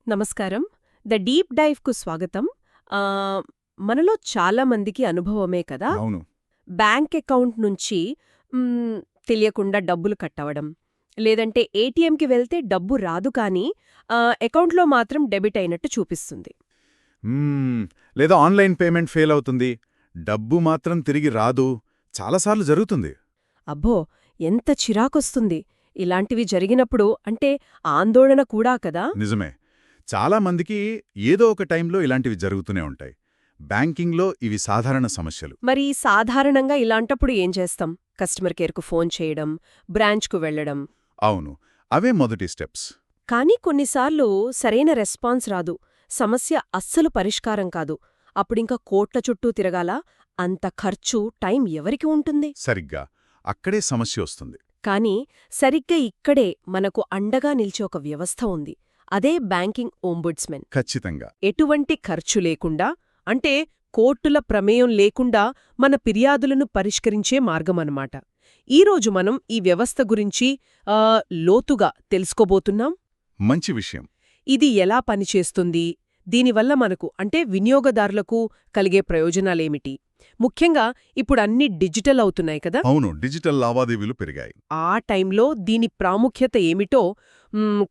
నమస్కారం. The deep డైవ్‌కు స్వాగతం. ఆహ్, మనలో చాలా మందికి అనుభవమే కదా! అవును. బ్యాంక్ అకౌంట్ నుంచి హ్మ్, తెలియకుండా డబ్బులు కట్టవడం, లేదంటే ఏటీఎంకి వెళ్తే డబ్బు రాదు కానీ అకౌంట్లో మాత్రం డెబిట్ అయినట్టు చూపిస్తుంది. హ్మ్. లేదా ఆన్‌లైన్ పేమెంట్ ఫెయిల్ అవుతుంది. డబ్బు మాత్రం తిరిగి రాదు. చాలాసార్లు జరుగుతుంది. అబ్బో! ఎంత చిరాకొస్తుంది. ఇలాంటివి జరిగినప్పుడు అంటే ఆందోళన కూడా కదా! నిజమే. చాలా మందికి ఏదో ఒక టైంలో ఇలాంటివి జరుగుతూనే ఉంటాయి. బ్యాంకింగ్‌లో ఇవి సాధారణ సమస్యలు. మరి సాధారణంగా ఇలాంటప్పుడు ఏం చేస్తాం? కస్టమర్ కేర్‌కు ఫోన్ చేయడం, బ్రాంచ్‌కు వెళ్ళడం. అవును. అవే మొదటి స్టెప్స్. కానీ కొన్నిసార్లు సరైన రెస్పాన్స్ రాదు. సమస్య అస్సలు పరిష్కారం కాదు. అప్పుడింక కోట్ల చుట్టూ తిరగాలా? అంత ఖర్చు, టైం ఎవరికి ఉంటుంది? సరిగ్గా. అక్కడే సమస్య వస్తుంది. కానీ సరిగ్గా ఇక్కడే మనకు అండగా నిలిచే ఒక వ్యవస్థ ఉంది. అదే బ్యాంకింగ్ ఓంబుడ్స్మెన్. ఖచ్చితంగా. ఎటువంటి ఖర్చు లేకుండా, అంటే కోర్టుల ప్రమేయం లేకుండా మన ఫిర్యాదులను పరిష్కరించే మార్గమన్నమాట. ఈరోజు మనం ఈ వ్యవస్థ గురించి లోతుగా తెలుసుకోబోతున్నాం. మంచి విషయం. ఇది ఎలా పనిచేస్తుంది, దీనివల్ల మనకు అంటే వినియోగదారులకు కలిగే ప్రయోజనాలేమిటి? ముఖ్యంగా ఇప్పుడు అన్నీ డిజిటల్ అవుతున్నాయి కదా! అవును. డిజిటల్ లావాదేవీలు పెరిగాయి. ఆ టైంలో దీని ప్రాముఖ్యత ఏమిటో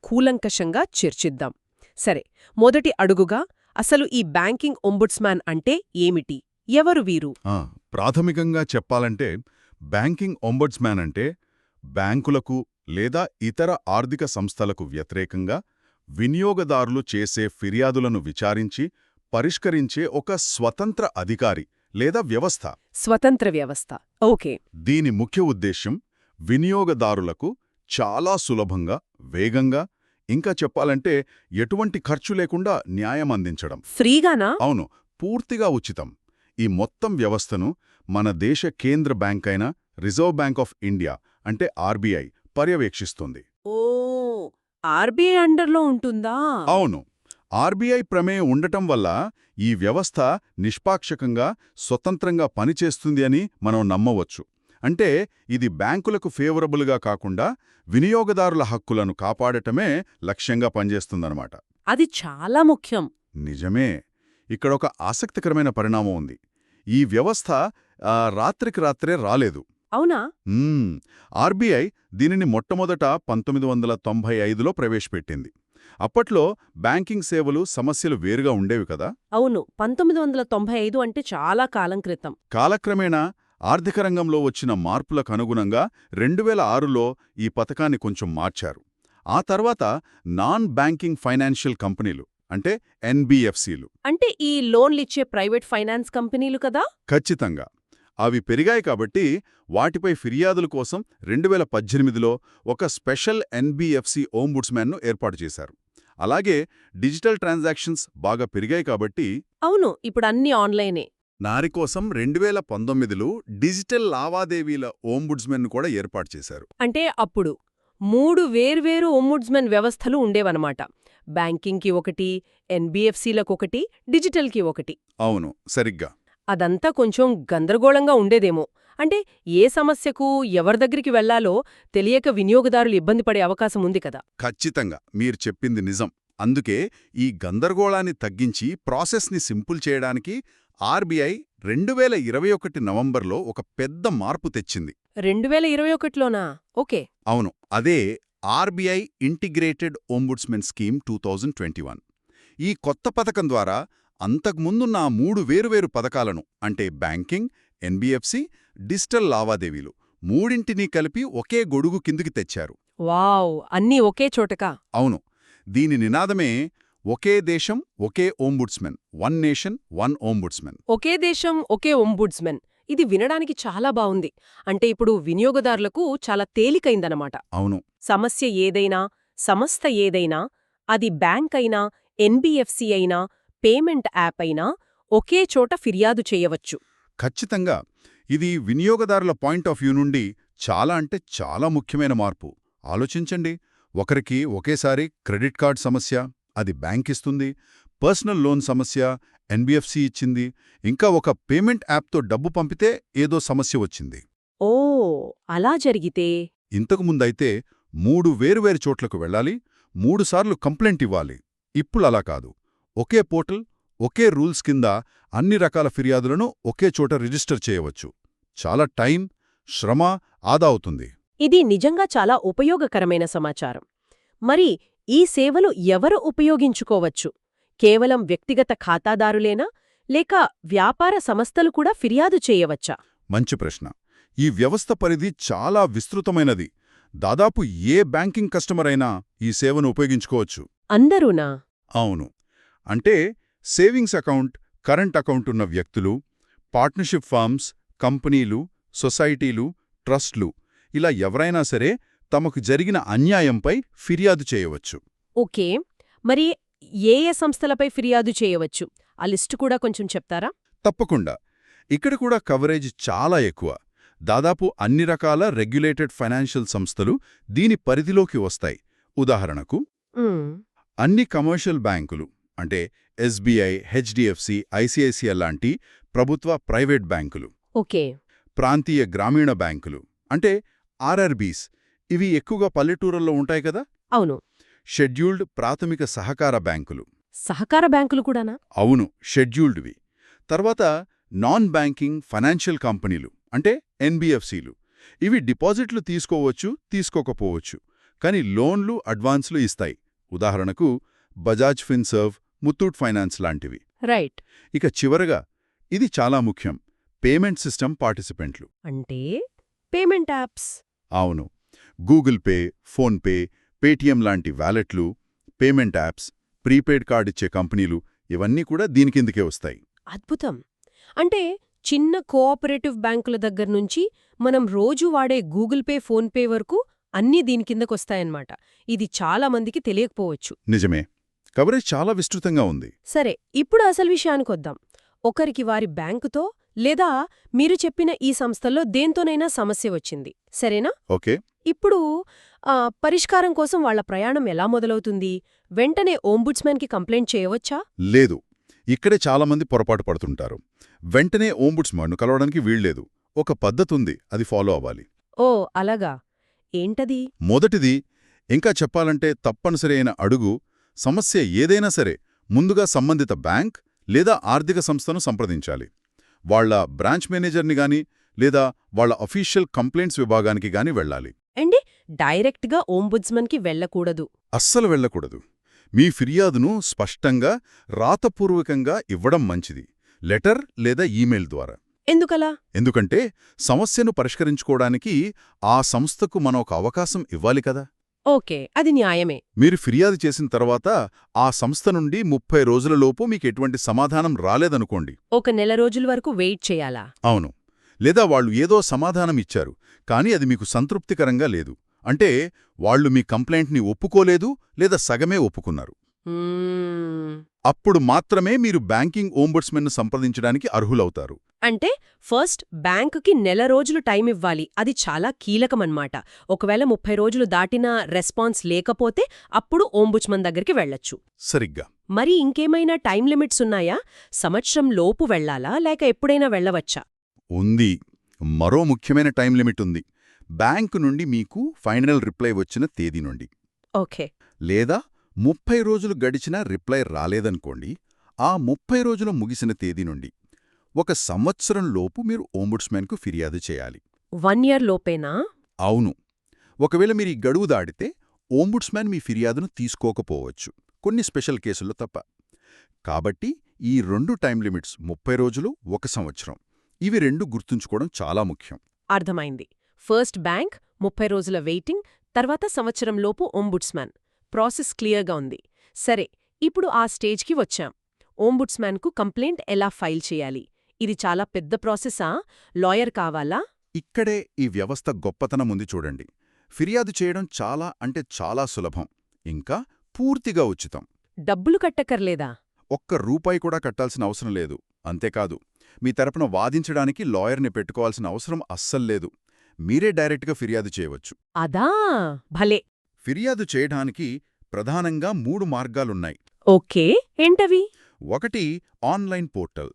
కూలంకషంగా చర్చిద్దాం. సరే, మొదటి అడుగుగా అసలు ఈ బ్యాంకింగ్ ఒంబుడ్స్మాన్ అంటే ఏమిటి? ఎవరు వీరు? ప్రాథమికంగా చెప్పాలంటే బ్యాంకింగ్ ఒంబడ్స్‌మ్యాన్ అంటే బ్యాంకులకు లేదా ఇతర ఆర్థిక సంస్థలకు వ్యతిరేకంగా వినియోగదారులు చేసే ఫిర్యాదులను విచారించి పరిష్కరించే ఒక స్వతంత్ర అధికారి లేదా వ్యవస్థ. స్వతంత్ర వ్యవస్థ. ఓకే. దీని ముఖ్య ఉద్దేశ్యం వినియోగదారులకు చాలా సులభంగా, వేగంగా, ఇంకా చెప్పాలంటే ఎటువంటి ఖర్చు లేకుండా న్యాయం అందించడం. ఫ్రీగానా? అవును, పూర్తిగా ఉచితం. ఈ మొత్తం వ్యవస్థను మన దేశ కేంద్ర బ్యాంక్ అయిన రిజర్వ్ బ్యాంక్ ఆఫ్ ఇండియా అంటే ఆర్బీఐ పర్యవేక్షిస్తుంది. ఓ, ఆర్బీఐ అండర్లో ఉంటుందా? అవును. ఆర్బీఐ ప్రమేయం ఉండటం వల్ల ఈ వ్యవస్థ నిష్పాక్షికంగా, స్వతంత్రంగా పనిచేస్తుంది అని మనం నమ్మవచ్చు. అంటే ఇది బ్యాంకులకు ఫేవరబుల్గా కాకుండా వినియోగదారుల హక్కులను కాపాడటమే లక్ష్యంగా పనిచేస్తుందన్నమాట. అది చాలా ముఖ్యం. నిజమే. ఇక్కడొక ఆసక్తికరమైన పరిణామం ఉంది. ఈ వ్యవస్థ రాత్రికి రాత్రే రాలేదు. అవునా? ఆర్బీఐ దీనిని మొట్టమొదట 1995లో ప్రవేశపెట్టింది. అప్పట్లో బ్యాంకింగ్ సేవలు, సమస్యలు వేరుగా ఉండేవి కదా. అవును, 1995 అంటే చాలా కాలం క్రితం. కాలక్రమేణా ఆర్థిక రంగంలో వచ్చిన మార్పులకు అనుగుణంగా 2006లో ఈ పథకాన్ని కొంచెం మార్చారు. ఆ తర్వాత నాన్ బ్యాంకింగ్ ఫైనాన్షియల్ కంపెనీలు అంటే ఎన్బిఎఫ్సిలు అంటే ఈ లోన్లిచ్చే ప్రైవేట్ ఫైనాన్స్ కంపెనీలు కదా? ఖచ్చితంగా అవి పెరిగాయి కాబట్టి వాటిపై ఫిర్యాదుల కోసం 2018లో ఒక స్పెషల్ ఎన్బిఎఫ్సి ఓంబుడ్స్మెన్ను ఏర్పాటు చేశారు. అలాగే డిజిటల్ ట్రాన్సాక్షన్స్ బాగా పెరిగాయి కాబట్టి అవును, ఇప్పుడు అన్నీ ఆన్లైనే. నారికోసం 2019లో డిజిటల్ లావాదేవీల ఓంబుడ్స్మెన్ను కూడా ఏర్పాటు చేశారు. అంటే అప్పుడు 3 వేర్వేరు ఓంబుడ్స్మెన్ వ్యవస్థలు ఉండేవన్నమాట. బ్యాంకింగ్కి ఒకటి, ఎన్బిఎఫ్సిలకొకటి, డిజిటల్కి ఒకటి. అవును, సరిగ్గా. అదంతా కొంచెం గందరగోళంగా ఉండేదేమో. అంటే ఏ సమస్యకు ఎవరి దగ్గరికి వెళ్లాలో తెలియక వినియోగదారులు ఇబ్బంది పడే అవకాశం ఉంది కదా. ఖచ్చితంగా మీరు చెప్పింది నిజం. అందుకే ఈ గందరగోళాన్ని తగ్గించి ప్రాసెస్ని సింపుల్ చేయడానికి ఆర్బీఐ 2021 నవంబర్లో ఒక పెద్ద మార్పు తెచ్చింది. 2021లోనా? ఓకే. అవును, అదే ఆర్బీఐ ఇంటిగ్రేటెడ్ ఓంబుడ్స్మెన్ స్కీమ్ 2021. ఈ కొత్త పథకం ద్వారా అంతకుముందున్న 3 వేరువేరు పథకాలను అంటే బ్యాంకింగ్, ఎన్బిఎఫ్సి, డిజిటల్ లావాదేవీలు మూడింటినీ కలిపి ఒకే గొడుగు కిందికి తెచ్చారు. వావ్, అన్నీ ఒకే చోటకా? అవును. దీని నినాదమే ఒకే దేశం ఒకే ఓంబుడ్స్మెన్, వన్ నేషన్ వన్ ఓంబుడ్స్మెన్. ఒకే దేశం ఒకే ఒంబుడ్స్మెన్. ఇది వినడానికి చాలా బావుంది. అంటే ఇప్పుడు వినియోగదారులకు చాలా తేలికైందనమాట. అవును. సమస్య ఏదైనా, సంస్థ ఏదైనా, అది బ్యాంక్ అయినా, ఎన్బిఎఫ్సి అయినా, పేమెంట్ యాప్ అయినా ఒకే చోట ఫిర్యాదు చేయవచ్చు. ఖచ్చితంగా. ఇది వినియోగదారుల పాయింట్ ఆఫ్ వ్యూ నుండి చాలా అంటే చాలా ముఖ్యమైన మార్పు. ఆలోచించండి, ఒకరికి ఒకేసారి క్రెడిట్ కార్డ్ సమస్య, అది బ్యాంక్ ఇస్తుంది. పర్సనల్ లోన్ సమస్య, ఎన్బిఎఫ్సి ఇచ్చింది. ఇంకా ఒక పేమెంట్ యాప్తో డబ్బు పంపితే ఏదో సమస్య వచ్చింది. ఓ, అలా జరిగితే? ఇంతకుముందైతే 3 వేరువేరు చోట్లకు వెళ్ళాలి, 3 సార్లు కంప్లైంట్ ఇవ్వాలి. ఇప్పుడు అలా కాదు. ఒకే పోర్టల్, ఒకే రూల్స్ కింద అన్ని రకాల ఫిర్యాదులను ఒకే చోట రిజిస్టర్ చేయవచ్చు. చాలా టైం, శ్రమ ఆదా అవుతుంది. ఇది నిజంగా చాలా ఉపయోగకరమైన సమాచారం. మరి ఈ సేవలు ఎవరు ఉపయోగించుకోవచ్చు? కేవలం వ్యక్తిగత ఖాతాదారులేనా లేక వ్యాపార సంస్థలు కూడా ఫిర్యాదు చేయవచ్చా? మంచి ప్రశ్న. ఈ వ్యవస్థ పరిధి చాలా విస్తృతమైనది. దాదాపు ఏ బ్యాంకింగ్ కస్టమర్ అయినా ఈ సేవను ఉపయోగించుకోవచ్చు. అందరూనా? అవును. అంటే సేవింగ్స్ అకౌంట్, కరెంట్ అకౌంట్ ఉన్న వ్యక్తులు, పార్ట్నర్షిప్ ఫర్మ్స్, కంపెనీలు, సొసైటీలు, ట్రస్ట్లు ఇలా ఎవరైనా సరే తమకు జరిగిన అన్యాయంపై ఫిర్యాదు చేయవచ్చు. ఓకే. మరి ఏ ఏ సంస్థలపై ఫిర్యాదు చేయవచ్చు? ఆ లిస్టు కూడా కొంచెం చెప్తారా? తప్పకుండా. ఇక్కడ కూడా కవరేజ్ చాలా ఎక్కువ. దాదాపు అన్ని రకాల రెగ్యులేటెడ్ ఫైనాన్షియల్ సంస్థలు దీని పరిధిలోకి వస్తాయి. ఉదాహరణకు ఉమ్, అన్ని కమర్షియల్ బ్యాంకులు అంటే ఎస్బీఐ, హెచ్డిఎఫ్సి, ఐసిఐసిఐ లాంటి ప్రభుత్వ, ప్రైవేట్ బ్యాంకులు, ఓకే. ప్రాంతీయ గ్రామీణ బ్యాంకులు అంటే ఆర్ఆర్బీస్, ఇవి ఎక్కువగా పల్లెటూరుల్లో ఉంటాయి కదా. అవును. షెడ్యూల్డ్ ప్రాథమిక సహకార బ్యాంకులు. సహకార బ్యాంకులు కూడానా? అవును, షెడ్యూల్డ్వి. తర్వాత నాన్ బ్యాంకింగ్ ఫైనాన్షియల్ కంపెనీలు అంటే ఎన్బిఎఫ్సిలు. ఇవి డిపాజిట్లు తీసుకోవచ్చు, తీసుకోకపోవచ్చు, కానీ లోన్లు, అడ్వాన్స్లు ఇస్తాయి. ఉదాహరణకు బజాజ్ ఫిన్సర్వ్, ముత్తూట్ ఫైనాన్స్ లాంటివి. రైట్. ఇక చివరగా, ఇది చాలా ముఖ్యం, పేమెంట్ సిస్టమ్ పార్టిసిపెంట్లు. అంటే పేమెంట్ యాప్స్. అవును, గూగుల్ పే, ఫోన్పే, పేటీఎం లాంటి వ్యాలెట్లు, పేమెంట్ యాప్స్, ప్రీపెయిడ్ కార్డ్ ఇచ్చే కంపెనీలు ఇవన్నీ కూడా దీని కిందకే వస్తాయి. అద్భుతం. అంటే చిన్న కోఆపరేటివ్ బ్యాంకుల దగ్గర్నుంచి మనం రోజూ వాడే గూగుల్ పే, ఫోన్పే వరకు అన్నీ దీని కిందకొస్తాయన్నమాట. ఇది చాలా మందికి తెలియకపోవచ్చు. నిజమే, కవరేజ్ చాలా విస్తృతంగా ఉంది. సరే, ఇప్పుడు అసలు విషయానికొద్దాం. ఒకరికి వారి బ్యాంకుతో లేదా మీరు చెప్పిన ఈ సంస్థల్లో దేంతోనైనా సమస్య వచ్చింది, సరేనా? ఓకే. ఇప్పుడు పరిష్కారం కోసం వాళ్ల ప్రయాణం ఎలా మొదలవుతుంది? వెంటనే ఓంబుడ్స్మన్కి కంప్లైంట్ చేయవచ్చా? లేదు, ఇక్కడే చాలామంది పొరపాటు పడుతుంటారు. వెంటనే ఓంబుడ్స్మన్ను కలవడానికి వీల్లేదు. ఒక పద్ధతుంది, అది ఫాలో అవ్వాలి. ఓ అలాగా. ఏంటది? మొదటిది, ఇంకా చెప్పాలంటే తప్పనిసరి అయిన అడుగు, సమస్య ఏదైనా సరే ముందుగా సంబంధిత బ్యాంక్ లేదా ఆర్థిక సంస్థను సంప్రదించాలి. వాళ్ల బ్రాంచ్ మేనేజర్ని గాని లేదా వాళ్ల అఫీషియల్ కంప్లైంట్స్ విభాగానికి గాని వెళ్ళాలి. అండి, డైరెక్ట్గా ఓంబుడ్స్మన్కి వెళ్ళకూడదు? అస్సలు వెళ్ళకూడదు. మీ ఫిర్యాదును స్పష్టంగా, రాతపూర్వకంగా ఇవ్వడం మంచిది, లెటర్ లేదా ఈమెయిల్ ద్వారా. ఎందుకలా? ఎందుకంటే సమస్యను పరిష్కరించుకోవడానికి ఆ సంస్థకు మనం ఒక అవకాశం ఇవ్వాలి కదా. ఓకే, అది న్యాయమే. మీరు ఫిర్యాదు చేసిన తర్వాత ఆ సంస్థ నుండి 30 రోజులలోపు మీకెటువంటి సమాధానం రాలేదనుకోండి. ఒక నెల రోజుల వరకు వెయిట్ చేయాలా? అవును. లేదా వాళ్ళు ఏదో సమాధానం ఇచ్చారు, కానీ అది మీకు సంతృప్తికరంగా లేదు, అంటే వాళ్ళు మీ కంప్లైంట్ని ఒప్పుకోలేదు లేదా సగమే ఒప్పుకున్నారు. అప్పుడు మాత్రమే మీరు బ్యాంకింగ్ ఓంబుడ్స్మన్ను సంప్రదించడానికి అర్హులవుతారు. అంటే ఫస్ట్ బ్యాంకుకి నెల రోజులు టైం ఇవ్వాలి, అది చాలా కీలకమన్నమాట. ఒకవేళ 30 రోజులు దాటినా రెస్పాన్స్ లేకపోతే అప్పుడు ఓంబుడ్స్మన్ దగ్గరికి వెళ్ళొచ్చు. సరిగ్గా. మరి ఇంకేమైనా టైం లిమిట్స్ ఉన్నాయా? సంవత్సరం లోపు వెళ్లాలా లేక ఎప్పుడైనా వెళ్ళవచ్చా? ఉంది. మరో ముఖ్యమైన టైం లిమిట్ ఉంది. బ్యాంకు నుండి మీకు ఫైనల్ రిప్లై వచ్చిన తేదీ నుండి. ఓకే. లేదా 30 రోజులు గడిచినా రిప్లై రాలేదనుకోండి, ఆ 30 రోజులు ముగిసిన తేదీ నుండి 1 సంవత్సరం లోపు మీరు ఓంబుడ్స్మన్కు ఫిర్యాదు చేయాలి. 1 year లోపేనా? అవును. ఒకవేళ మీరు ఈ గడువు దాటితే ఓంబుడ్స్మన్ మీ ఫిర్యాదును తీసుకోకపోవచ్చు, కొన్ని స్పెషల్ కేసుల్లో తప్ప. కాబట్టి ఈ 2 టైం లిమిట్స్ 30 రోజులు, 1 సంవత్సరం, ఇవి 2 గుర్తుంచుకోవడం చాలా ముఖ్యం. అర్థమైంది. ఫస్ట్ బ్యాంక్, 30 రోజుల వెయిటింగ్, తర్వాత సంవత్సరంలోపు ఓంబుడ్స్మన్. ప్రాసెస్ క్లియర్గా ఉంది. సరే, ఇప్పుడు ఆ స్టేజ్కి వచ్చాం. ఓంబుడ్స్మన్కు కంప్లైంట్ ఎలా ఫైల్ చేయాలి? ఇది చాలా పెద్ద ప్రాసెసా? లాయర్ కావాలా? ఇక్కడే ఈ వ్యవస్థ గొప్పతనం ఉంది చూడండి. ఫిర్యాదు చేయడం చాలా అంటే చాలా సులభం, ఇంకా పూర్తిగా ఉచితం. డబ్బులు కట్టక్కర్లేదా? ₹1 కూడా కట్టాల్సిన అవసరం లేదు. అంతేకాదు, మీ తరపున వాదించడానికి లాయర్ని పెట్టుకోవాల్సిన అవసరం అస్సల్లేదు. మీరే డైరెక్ట్గా ఫిర్యాదు చేయవచ్చు. అదా, భలే. ఫిర్యాదు చేయడానికి ప్రధానంగా 3 మార్గాలున్నాయి. ఓకే, ఏంటవి? ఒకటి ఆన్లైన్ పోర్టల్.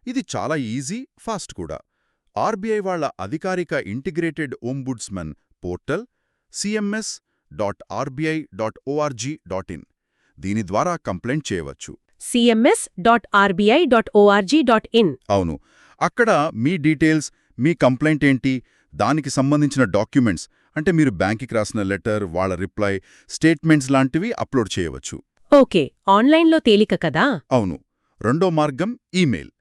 ఇది చాలా ఈజీ, ఫాస్ట్ కూడా. ఆర్బీఐ వాళ్ల అధికారిక ఇంటిగ్రేటెడ్ ఓంబుడ్స్మన్ పోర్టల్ cms.rbi.org.in. దీని ద్వారా కంప్లైంట్ చేయవచ్చు. cms.rbi.org.in అవును, అక్కడ మీ డీటెయిల్స్, మీ కంప్లైంట్ ఏంటి, దానికి సంబంధించిన డాక్యుమెంట్స్ అంటే మీరు బ్యాంక్కి రాసిన లెటర్, వాళ్ళ రిప్లై, స్టేట్మెంట్స్ లాంటివి అప్లోడ్ చేయవచ్చు. ఓకే, ఆన్లైన్లో తేలిక కదా. అవును. రెండో మార్గం ఈమెయిల్.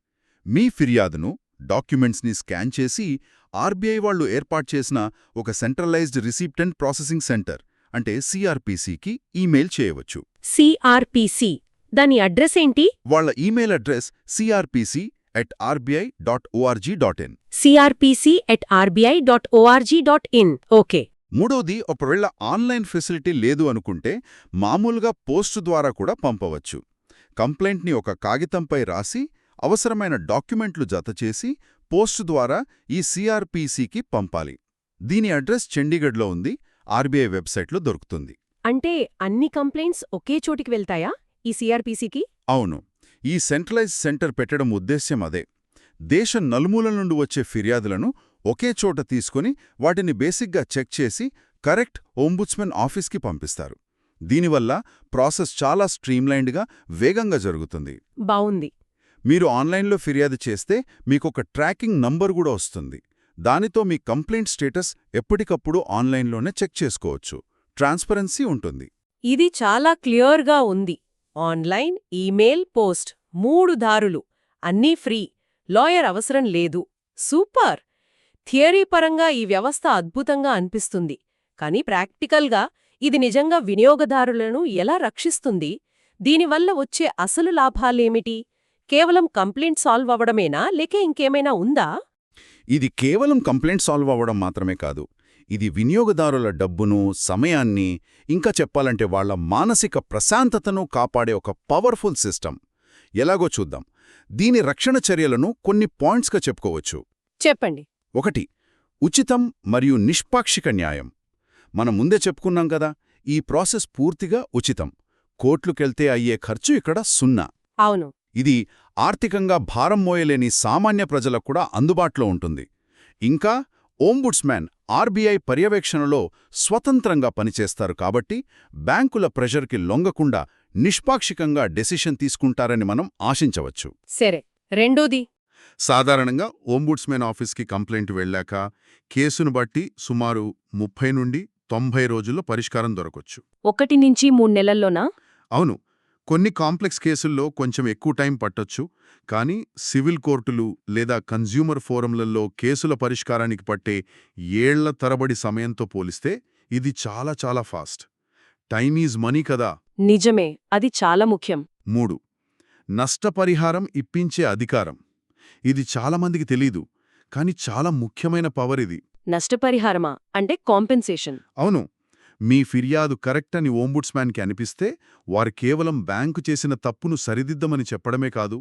మీ ఫిర్యాదును, డాక్యుమెంట్స్ని స్కాన్ చేసి ఆర్బీఐ వాళ్ళు ఏర్పాటు చేసిన ఒక centralized receipt and processing center అంటే సిఆర్పిసికి ఈమెయిల్ చేయవచ్చు. సిఆర్పిసి దాని అడ్రస్ ఏంటి? వాళ్ళ email address crpc@rbi.org.in. crpc@rbi.org.in. Okay. మూడోది, ఒకవేళ ఆన్లైన్ ఫెసిలిటీ లేదు అనుకుంటే మామూలుగా పోస్టు ద్వారా కూడా పంపవచ్చు. కంప్లైంట్ని ఒక కాగితంపై రాసి అవసరమైన డాక్యుమెంట్లు జతచేసి పోస్టు ద్వారా ఈ సిఆర్పిసికి పంపాలి. దీని అడ్రస్ చండీగఢ్లో ఉంది, ఆర్బీఐ వెబ్సైట్లో దొరుకుతుంది. అంటే అన్ని కంప్లైంట్స్ ఒకే చోటికి వెళ్తాయా ఈ సిఆర్పిసికి? అవును, ఈ సెంట్రలైజ్ సెంటర్ పెట్టడం ఉద్దేశ్యం అదే. దేశం నలుమూలల నుండి వచ్చే ఫిర్యాదులను ఒకే చోట తీసుకుని వాటిని బేసిక్గా చెక్ చేసి కరెక్ట్ ఓంబుడ్స్మన్ ఆఫీస్కి పంపిస్తారు. దీనివల్ల ప్రాసెస్ చాలా స్ట్రీమ్లైన్డ్గా, వేగంగా జరుగుతుంది. బావుంది. మీరు ఆన్లైన్లో ఫిర్యాదు చేస్తే మీకొక ట్రాకింగ్ నంబర్ కూడా వస్తుంది. దానితో మీ కంప్లైంట్ స్టేటస్ ఎప్పటికప్పుడు ఆన్లైన్లోనే చెక్ చేసుకోవచ్చు. ట్రాన్స్పరెన్సీ ఉంటుంది. ఇది చాలా క్లియర్గా ఉంది. ఆన్లైన్, ఈమెయిల్, పోస్ట్ 3 దారులు, అన్నీ ఫ్రీ, లాయర్ అవసరం లేదు. సూపర్! థియరీ పరంగా ఈ వ్యవస్థ అద్భుతంగా అనిపిస్తుంది. కానీ ప్రాక్టికల్గా ఇది నిజంగా వినియోగదారులను ఎలా రక్షిస్తుంది? దీనివల్ల వచ్చే అసలు లాభాలేమిటి? కేవలం కంప్లైంట్ సాల్వ్ అవ్వడమేనా, లేక ఇంకేమైనా ఉందా? ఇది కేవలం కంప్లైంట్ సాల్వ్ అవ్వడం మాత్రమే కాదు. ఇది వినియోగదారుల డబ్బును, సమయాన్ని, ఇంకా చెప్పాలంటే వాళ్ల మానసిక ప్రశాంతతను కాపాడే ఒక పవర్ఫుల్ సిస్టమ్. ఎలాగో చూద్దాం. దీని రక్షణ చర్యలను కొన్ని పాయింట్స్గా చెప్పుకోవచ్చు. చెప్పండి. 1. ఉచితం మరియు నిష్పాక్షిక న్యాయం. మనం ముందే చెప్పుకున్నాం కదా, ఈ ప్రాసెస్ పూర్తిగా ఉచితం. కోర్టుకెళ్తే అయ్యే ఖర్చు ఇక్కడ 0. అవును. ఇది ఆర్థికంగా భారం మోయలేని సామాన్య ప్రజలకు కూడా అందుబాటులో ఉంటుంది. ఇంకా ఓంబుడ్స్మన్ ఆర్బీఐ పర్యవేక్షణలో స్వతంత్రంగా పనిచేస్తారు కాబట్టి బ్యాంకుల ప్రెషర్కి లొంగకుండా నిష్పాక్షికంగా డెసిషన్ తీసుకుంటారని మనం ఆశించవచ్చు. సరే, రెండోది? సాధారణంగా ఓంబుడ్స్మన్ ఆఫీస్కి కంప్లైంట్ వెళ్ళాక కేసును బట్టి సుమారు 30 నుండి 90 రోజుల్లో పరిష్కారం దొరకొచ్చు. 1 నుంచి 3 నెలల్లోనా? అవును, కొన్ని కాంప్లెక్స్ కేసుల్లో కొంచెం ఎక్కువ టైం పట్టొచ్చు. కానీ సివిల్ కోర్టులు లేదా కన్జ్యూమర్ ఫోరంలలో కేసుల పరిష్కారానికి పట్టే ఏళ్ల తరబడి సమయంతో పోలిస్తే ఇది చాలా చాలా ఫాస్ట్. టైమ్ ఈజ్ మనీ కదా. నిజమే, అది చాలా ముఖ్యం. 3. నష్టపరిహారం ఇప్పించే అధికారం. ఇది చాలామందికి తెలీదు, కానీ చాలా ముఖ్యమైన పవర్ ఇది. నష్టపరిహారమా అంటే కాంపెన్సేషన్? అవును, మీ ఫిర్యాదు కరెక్ట్ అని ఓంబుడ్స్మన్కి అనిపిస్తే వారు కేవలం బ్యాంకు చేసిన తప్పును సరిదిద్దమని చెప్పడమే కాదు,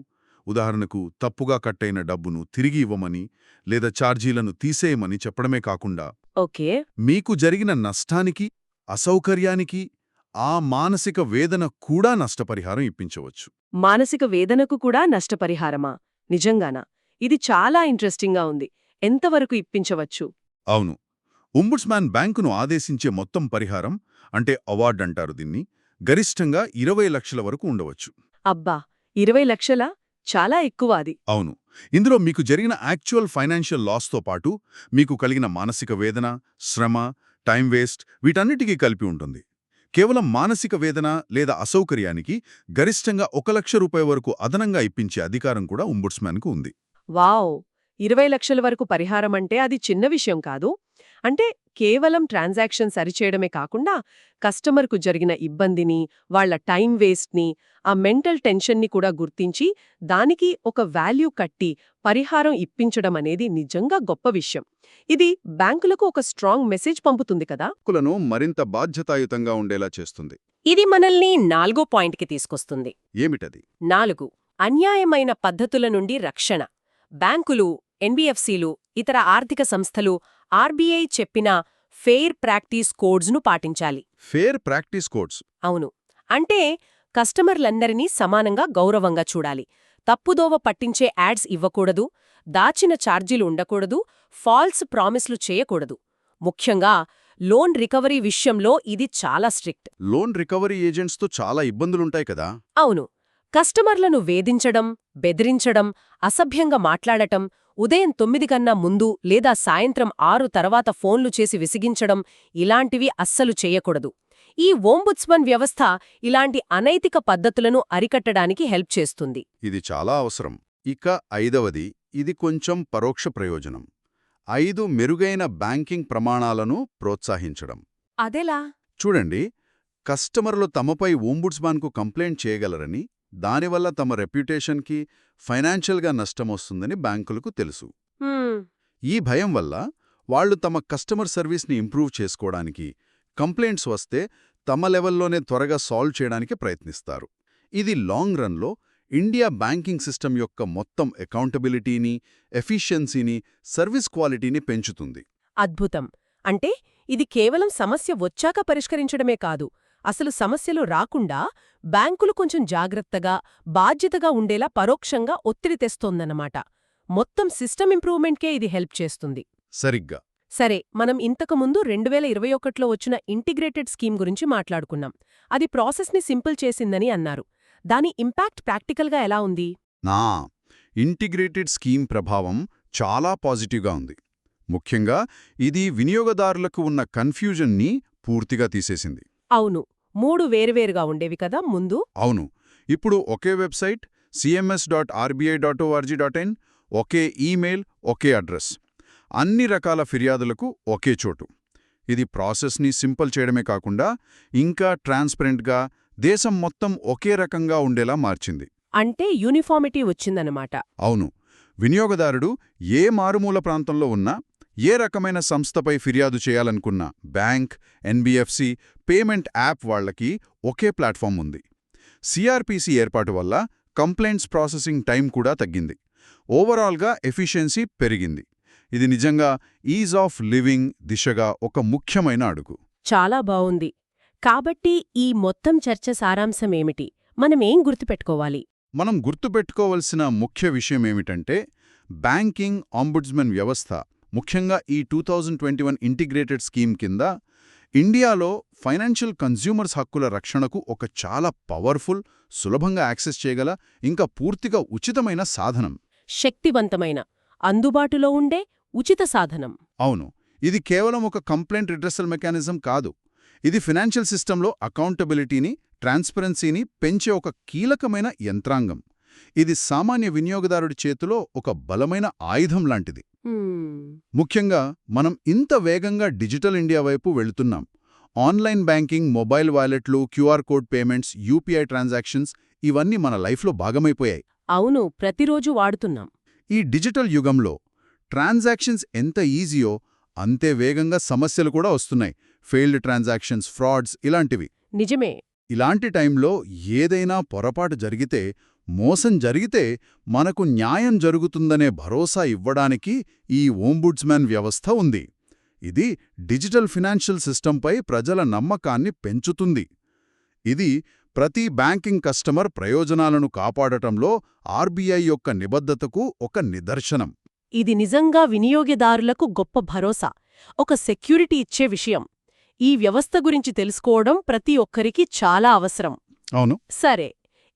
ఉదాహరణకు తప్పుగా కట్టయిన డబ్బును తిరిగి ఇవ్వమని లేదా ఛార్జీలను తీసేయమని చెప్పడమే కాకుండా ఓకే, మీకు జరిగిన నష్టానికి, అసౌకర్యానికి, ఆ మానసిక వేదన కూడా నష్టపరిహారం ఇప్పించవచ్చు. మానసిక వేదనకు కూడా నష్టపరిహారమా? నిజంగానా? ఇది చాలా ఇంట్రెస్టింగ్గా ఉంది. ఎంతవరకు ఇప్పించవచ్చు? అవును, ఓంబుడ్స్మన్ బ్యాంకును ఆదేశించే మొత్తం పరిహారం అంటే అవార్డ్ అంటారు దీన్ని, గరిష్టంగా 20 లక్షల వరకు ఉండవచ్చు. అబ్బా, 20 లక్షలా? చాలా ఎక్కువ అది. అవును, ఇందులో మీకు జరిగిన యాక్చువల్ ఫైనాన్షియల్ లాస్తో పాటు మీకు కలిగిన మానసిక వేదన, శ్రమ, టైం వేస్ట్ వీటన్నిటికీ కలిపి ఉంటుంది. కేవలం మానసిక వేదన లేదా అసౌకర్యానికి గరిష్టంగా 1 లక్ష రూపాయల వరకు అదనంగా ఇప్పించే అధికారం కూడా ఓంబుడ్స్మన్కు ఉంది. వావ్! 20 లక్షల వరకు పరిహారమంటే అది చిన్న విషయం కాదు. అంటే కేవలం ట్రాన్సాక్షన్ సరిచేయడమే కాకుండా కస్టమర్కు జరిగిన ఇబ్బందిని, వాళ్ల టైం వేస్ట్ని, ఆ మెంటల్ టెన్షన్ని కూడా గుర్తించి దానికి ఒక వాల్యూ కట్టి పరిహారం ఇప్పించడం అనేది నిజంగా గొప్ప విషయం. ఇది బ్యాంకులకు ఒక స్ట్రాంగ్ మెసేజ్ పంపుతుంది కదా. బ్యాంకులను మరింత బాధ్యతాయుతంగా ఉండేలా చేస్తుంది. ఇది మనల్ని 4వ పాయింట్కి తీసుకొస్తుంది. ఏమిటది? 4. అన్యాయమైన పద్ధతుల నుండి రక్షణ. బ్యాంకులు, ఎన్బిఎఫ్సిలు, ఇతర ఆర్థిక సంస్థలు ఆర్బీఐ చెప్పిన ఫెయిర్ ప్రాక్టీస్ కోడ్స్ను పాటించాలి. Fair practice codes? అవును, అంటే కస్టమర్లందరినీ సమానంగా గౌరవంగా చూడాలి. తప్పుదోవ పట్టించే యాడ్స్ ఇవ్వకూడదు, దాచిన ఛార్జీలు ఉండకూడదు, ఫాల్స్ ప్రామిస్లు చేయకూడదు. ముఖ్యంగా లోన్ రికవరీ విషయంలో ఇది చాలా స్ట్రిక్ట్. లోన్ రికవరీ ఏజెంట్స్తో చాలా ఇబ్బందులుంటాయి కదా. అవును. కస్టమర్లను వేధించడం, బెదిరించడం, అసభ్యంగా మాట్లాడటం, ఉదయం 9 కన్నా ముందు లేదా సాయంత్రం 6 తర్వాత ఫోన్లు చేసి విసిగించడం ఇలాంటివి అస్సలు చేయకూడదు. ఈ ఓంబుడ్స్మన్ వ్యవస్థ ఇలాంటి అనైతిక పద్ధతులను అరికట్టడానికి హెల్ప్ చేస్తుంది. ఇది చాలా అవసరం. ఇక 5వది, ఇది కొంచెం పరోక్ష ప్రయోజనం. 5 మెరుగైన బ్యాంకింగ్ ప్రమాణాలను ప్రోత్సహించడం. అదెలా? చూడండి, కస్టమర్లు తమపై ఓంబుడ్స్మాన్కు కంప్లైంట్ చేయగలరని, దానివల్ల తమ రెప్యుటేషన్కి ఫైనాన్షియల్గా నష్టమొస్తుందని బ్యాంకులకు తెలుసు. హ్మ్. ఈ భయం వల్ల వాళ్లు తమ కస్టమర్ సర్వీస్ని ఇంప్రూవ్ చేసుకోవడానికి, కంప్లైంట్స్ వస్తే తమ లెవెల్లోనే త్వరగా సాల్వ్ చేయడానికి ప్రయత్నిస్తారు. ఇది లాంగ్ రన్లో ఇండియా బ్యాంకింగ్ సిస్టమ్ యొక్క మొత్తం అకౌంటబిలిటీని, ఎఫిషియన్సీని, సర్వీస్ క్వాలిటీని పెంచుతుంది. అద్భుతం. అంటే ఇది కేవలం సమస్య వచ్చాక పరిష్కరించడమే కాదు, అసలు సమస్యలు రాకుండా బ్యాంకులు కొంచెం జాగ్రత్తగా, బాధ్యతగా ఉండేలా పరోక్షంగా ఒత్తిడి తెస్తోందన్నమాట. మొత్తం సిస్టమ్ ఇంప్రూవ్మెంట్కే ఇది హెల్ప్ చేస్తుంది. సరిగ్గా. సరే, మనం ఇంతకుముందు 2021లో వచ్చిన ఇంటిగ్రేటెడ్ స్కీమ్ గురించి మాట్లాడుకున్నాం. అది ప్రాసెస్ని సింపుల్ చేసిందని అన్నారు. దాని ఇంపాక్ట్ ప్రాక్టికల్గా ఎలా ఉంది? ఇంటిగ్రేటెడ్ స్కీమ్ ప్రభావం చాలా పాజిటివ్గా ఉంది. ముఖ్యంగా ఇది వినియోగదారులకు ఉన్న కన్ఫ్యూజన్ని పూర్తిగా తీసేసింది. అవును, 3 వేరువేరుగా ఉండేవి కదా ముందు. అవును, ఇప్పుడు ఒకే వెబ్సైట్ cms.rbi.org.in, ఒకే ఈమెయిల్, ఒకే అడ్రస్, అన్ని రకాల ఫిర్యాదులకు ఒకే చోటు. ఇది ప్రాసెస్ని సింపుల్ చేయడమే కాకుండా ఇంకా ట్రాన్స్పరెంట్గా, దేశం మొత్తం ఒకే రకంగా ఉండేలా మార్చింది. అంటే యూనిఫార్మిటీ వచ్చిందన్నమాట. అవును, వినియోగదారుడు ఏ మారుమూల ప్రాంతంలో ఉన్నా, ఏ రకమైన సంస్థపై ఫిర్యాదు చేయాలనుకున్నా బ్యాంక్, ఎన్బిఎఫ్సి, పేమెంట్ యాప్ వాళ్లకి ఒకే ప్లాట్ఫామ్ ఉంది. సిఆర్పిసి ఏర్పాటు వల్ల కంప్లైంట్స్ ప్రాసెసింగ్ టైం కూడా తగ్గింది. ఓవరాల్గా ఎఫిషియన్సీ పెరిగింది. ఇది నిజంగా ఈజ్ ఆఫ్ లివింగ్ దిశగా ఒక ముఖ్యమైన అడుగు. చాలా బావుంది. కాబట్టి ఈ మొత్తం చర్చ సారాంశమేమిటి? మనమేం గుర్తుపెట్టుకోవాలి? మనం గుర్తుపెట్టుకోవలసిన ముఖ్య విషయమేమిటంటే, బ్యాంకింగ్ ఆంబుడ్స్మన్ వ్యవస్థ, ముఖ్యంగా ఈ 2021 ఇంటిగ్రేటెడ్ స్కీమ్ కింద ఇండియాలో ఫైనాన్షియల్ కన్స్యూమర్స్ హక్కుల రక్షణకు ఒక చాలా పవర్ఫుల్, సులభంగా యాక్సెస్ చేయగల, ఇంకా పూర్తిగా ఉచితమైన సాధనం. శక్తివంతమైన, అందుబాటులో ఉండే ఉచిత సాధనం. అవును, ఇది కేవలం ఒక కంప్లైంట్ రిడ్రెసల్ మెకానిజం కాదు. ఇది ఫైనాన్షియల్ సిస్టంలో అకౌంటబిలిటీని, ట్రాన్స్పరెన్సీని పెంచే ఒక కీలకమైన యంత్రాంగం. ఇది సామాన్య వినియోగదారుడి చేతిలో ఒక బలమైన ఆయుధం లాంటిది. ముఖ్యంగా మనం ఇంత వేగంగా డిజిటల్ ఇండియా వైపు వెళుతున్నాం. ఆన్లైన్ బ్యాంకింగ్, మొబైల్ వాలెట్లు, QR code payments, UPI transactions ఇవన్నీ మన లైఫ్లో భాగమైపోయాయి. అవును, ప్రతిరోజు వాడుతున్నాం. ఈ డిజిటల్ యుగంలో ట్రాన్సాక్షన్స్ ఎంత ఈజీయో అంతే వేగంగా సమస్యలు కూడా వస్తున్నాయి. ఫెయిల్డ్ ట్రాన్సాక్షన్స్, ఫ్రాడ్స్ ఇలాంటివి. నిజమే. ఇలాంటి టైంలో ఏదైనా పొరపాటు జరిగితే, మోసం జరిగితే మనకు న్యాయం జరుగుతుందనే భరోసా ఇవ్వడానికి ఈ ఓంబుడ్స్మన్ వ్యవస్థ ఉంది. ఇది డిజిటల్ ఫినాన్షియల్ సిస్టంపై ప్రజల నమ్మకాన్ని పెంచుతుంది. ఇది ప్రతి బ్యాంకింగ్ కస్టమర్ ప్రయోజనాలను కాపాడటంలో ఆర్బీఐ యొక్క నిబద్ధతకు ఒక నిదర్శనం. ఇది నిజంగా వినియోగదారులకు గొప్ప భరోసా, ఒక సెక్యూరిటీ ఇచ్చే విషయం. ఈ వ్యవస్థ గురించి తెలుసుకోవడం ప్రతి ఒక్కరికి చాలా అవసరం. అవును. సరే,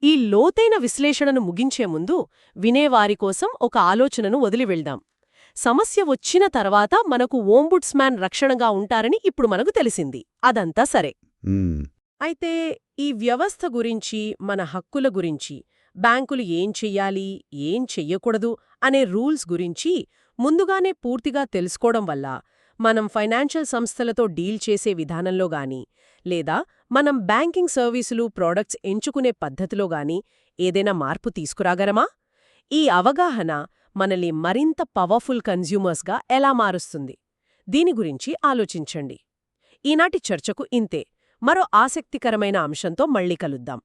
ఈ లోతైన విశ్లేషణను ముగించే ముందు వినేవారి కోసం ఒక ఆలోచనను వదిలివెళ్దాం. సమస్య వచ్చిన తర్వాత మనకు ఓంబుడ్స్మాన్ రక్షణగా ఉంటారని ఇప్పుడు మనకు తెలిసింది. అదంతా సరే. అయితే ఈ వ్యవస్థ గురించి, మన హక్కుల గురించి, బ్యాంకులు ఏం చెయ్యాలి, ఏం చెయ్యకూడదు అనే రూల్స్ గురించి ముందుగానే పూర్తిగా తెలుసుకోవడం వల్ల మనం ఫైనాన్షియల్ సంస్థలతో డీల్ చేసే విధానంలో గానీ, లేదా మనం బ్యాంకింగ్ సర్వీసులు, ప్రోడక్ట్స్ ఎంచుకునే పద్ధతిలో గానీ ఏదైనా మార్పు తీసుకురాగలమా? ఈ అవగాహన మనల్ని మరింత పవర్ఫుల్ కన్స్యూమర్స్గా ఎలా మారుస్తుంది? దీని గురించి ఆలోచించండి. ఈనాటి చర్చకు ఇంతే. మరో ఆసక్తికరమైన అంశంతో మళ్ళీ కలుద్దాం.